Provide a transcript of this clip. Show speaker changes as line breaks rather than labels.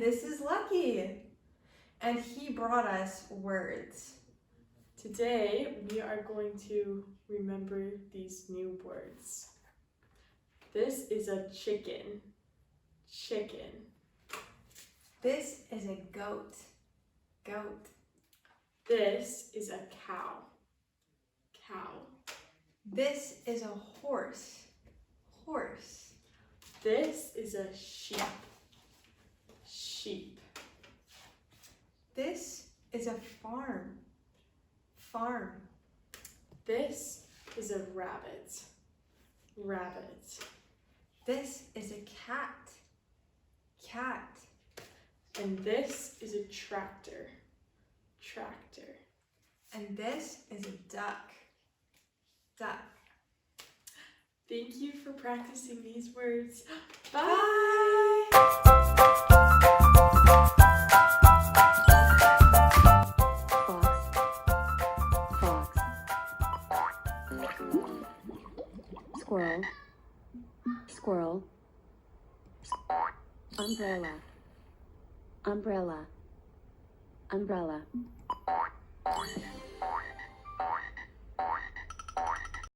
this is Lucky. And he brought us words.
Today, we are going to remember these new words. This is a chicken. Chicken.
This is a goat. Goat.
This is a cow. Cow.
This is a horse. Horse.
This is a sheep. Sheep.
This is a farm. Farm.
This is a rabbit. Rabbit.
This is a cat. Cat.
And this is a tractor. Tractor.
And this is a duck. Duck.
Thank you for practicing these words.
Bye!
Fox. Squirrel. Squirrel. Umbrella. Umbrella. Umbrella.